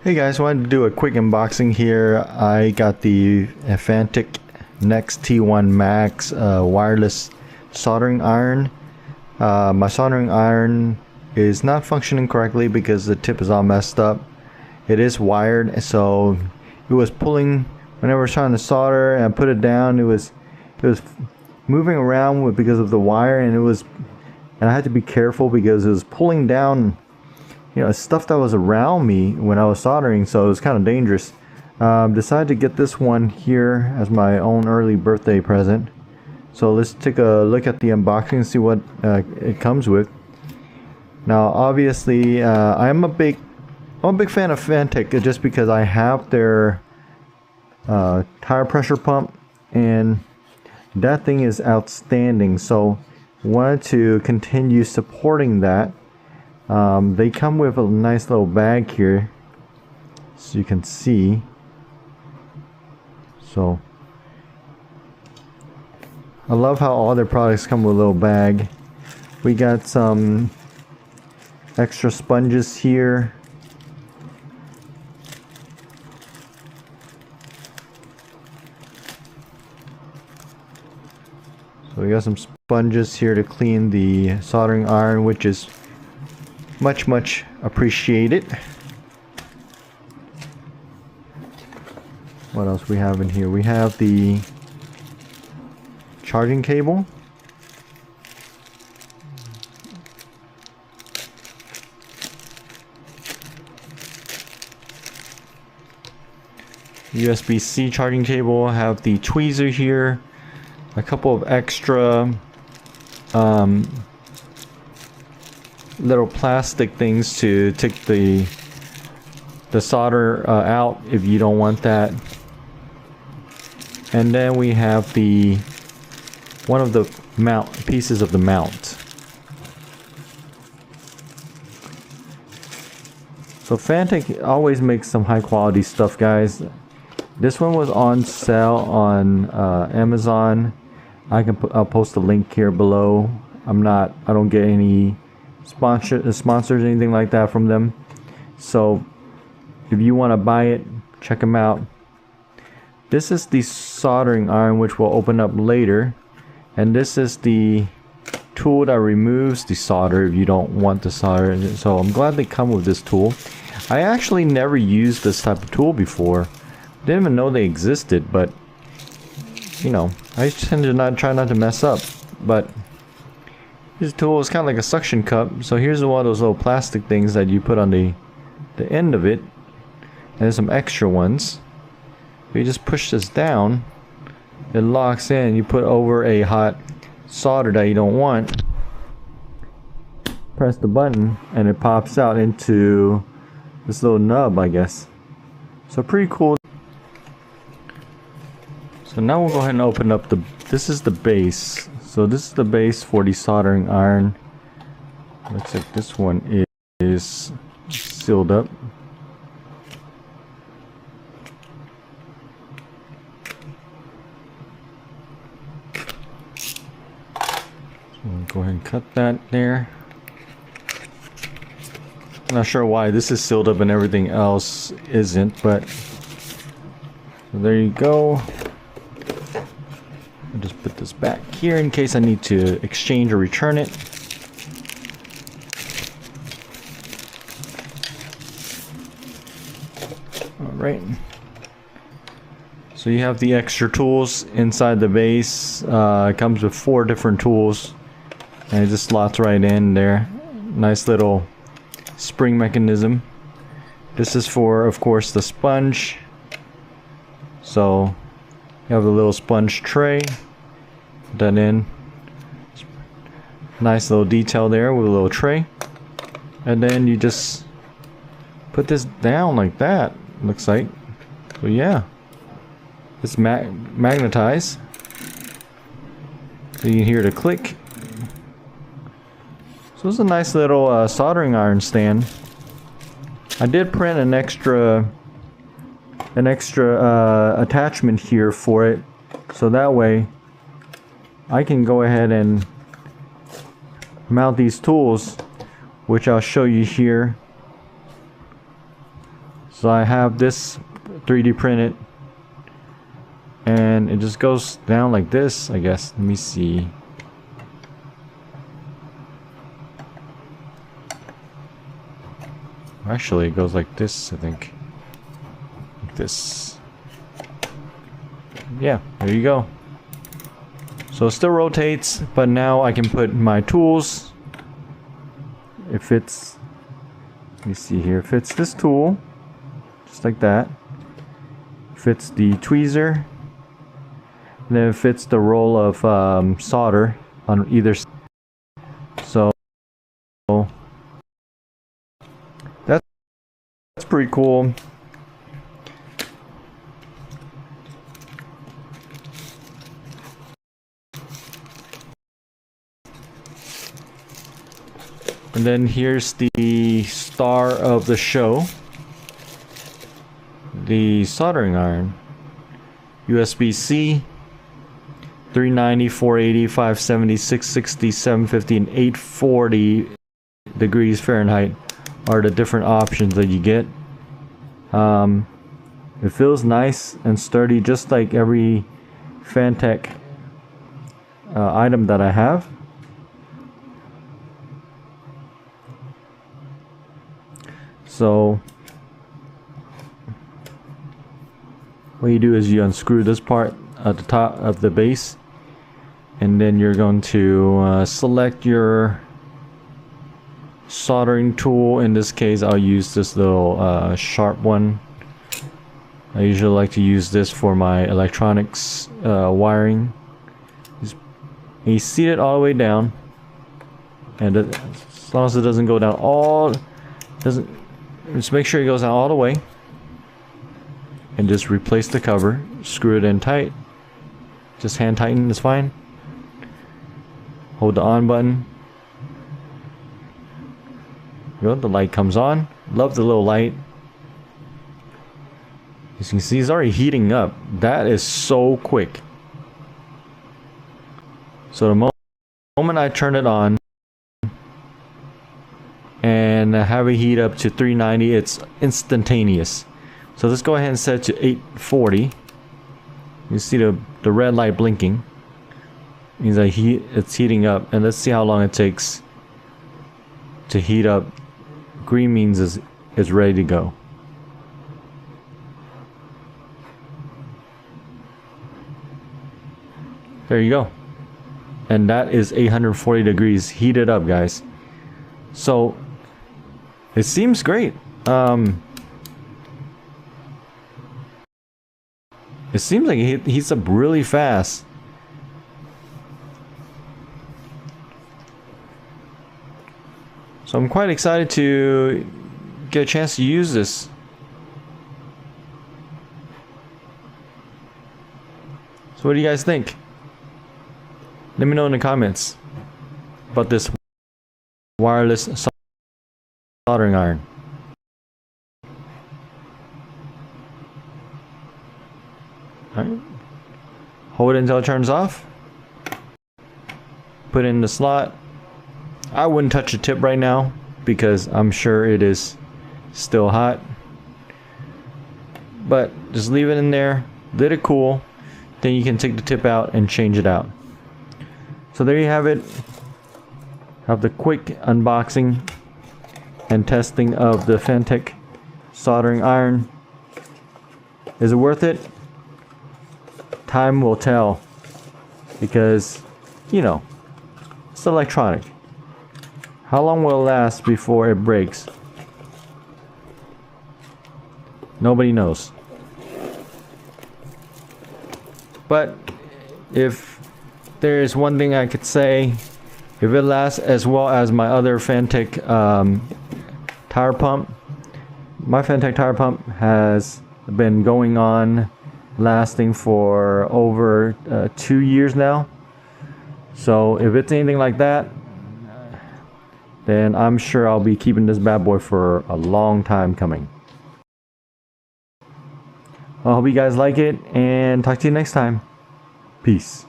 Hey guys, wanted to do a quick unboxing here. I got the Fanttik Next T1 Max wireless soldering iron. My soldering iron is not functioning correctly because the tip is all messed up. It is wired, so it was pulling whenever I was trying to solder and put it down. It was moving around because of the wire, and I had to be careful because it was pulling down, you know, stuff that was around me when I was soldering, so it was kind of dangerous. Decided to get this one here as my own early birthday present. So let's take a look at the unboxing and see what it comes with. Now, obviously, I'm a big fan of Fanttik just because I have their tire pressure pump, and that thing is outstanding. So wanted to continue supporting that. They come with a nice little bag here, so you can see. So I love how all their products come with a little bag. We got some extra sponges here. So we got some sponges here to clean the soldering iron, which is much appreciated. What else we have in here? We have the charging cable. USB-C charging cable. Have the tweezer here. A couple of extra little plastic things to take the solder out if you don't want that. And then we have one of the pieces of the mount. So Fanttik always makes some high quality stuff, guys. This one was on sale on Amazon. I'll post a link here below. I don't get any sponsors or anything like that from them. So if you want to buy it, check them out. This is the soldering iron, which we'll open up later, and this is the tool that removes the solder if you don't want the solder. So I'm glad they come with this tool. I actually never used this type of tool before. Didn't even know they existed, but you know, I tend to try not to mess up. But this tool is kind of like a suction cup. So here's one of those little plastic things that you put on the end of it, and there's some extra ones. You just push this down, it locks in. You put over a hot solder that you don't want, press the button, and it pops out into this little nub, I guess. So pretty cool. So now we'll go ahead and open up this is the base. So this is the base for the soldering iron. Looks like this one is sealed up. Go ahead and cut that there. I'm not sure why this is sealed up and everything else isn't, but so there you go. I'll just put this back here in case I need to exchange or return it. Alright. So you have the extra tools inside the base. It comes with 4 different tools, and it just slots right in there. Nice little spring mechanism. This is for, of course, the sponge. So you have the little sponge tray. Put that in. Nice little detail there with a little tray. And then you just put this down like that, looks like. So yeah, it's magnetized. So you can hear the click. So it's a nice little soldering iron stand. I did print an extra attachment here for it, so that way I can go ahead and mount these tools, which I'll show you here. So I have this 3D printed, and it just goes down like this, I guess. Let me see. Actually, it goes like this, I think. Like this. Yeah, there you go. So it still rotates, but now I can put my tools. It fits. Let me see here. It fits this tool, just like that. Fits the tweezer. And then it fits the roll of solder on either side. So that's pretty cool. And then here's the star of the show, the soldering iron. USB-C, 390, 480, 570, 660, 750, and 840 degrees Fahrenheit are the different options that you get. It feels nice and sturdy, just like every Fanttik item that I have. So what you do is you unscrew this part at the top of the base, and then you're going to select your soldering tool. In this case, I'll use this little sharp one. I usually like to use this for my electronics wiring. You seat it all the way down, and as long as it doesn't go down all, just make sure it goes down all the way, and just replace the cover. Screw it in tight. Just hand tighten is fine. Hold the on button. Good. The light comes on. Love the little light. As you can see, it's already heating up. That is so quick. So the moment I turn it on and have it heat up to 390, it's instantaneous. So let's go ahead and set it to 840. You see the red light blinking. Means that it's heating up, and let's see how long it takes to heat up. Green means is ready to go. There you go. And that is 840 degrees heated up, guys. So it seems great. It seems like it heats up really fast. So I'm quite excited to get a chance to use this. So what do you guys think? Let me know in the comments about this wireless soldering iron. Alright. Hold it until it turns off. Put it in the slot. I wouldn't touch the tip right now because I'm sure it is still hot. But just leave it in there, let it cool, then you can take the tip out and change it out. So there you have it. Have the quick unboxing and testing of the Fanttik soldering iron. Is it worth it? Time will tell, because, you know, it's electronic. How long will it last before it breaks? Nobody knows. But if there is one thing I could say, if it lasts as well as my other Fanttik tire pump, my Fanttik tire pump has been going on, lasting for over 2 years now. So if it's anything like that, then I'm sure I'll be keeping this bad boy for a long time coming. I hope you guys like it, and talk to you next time. Peace.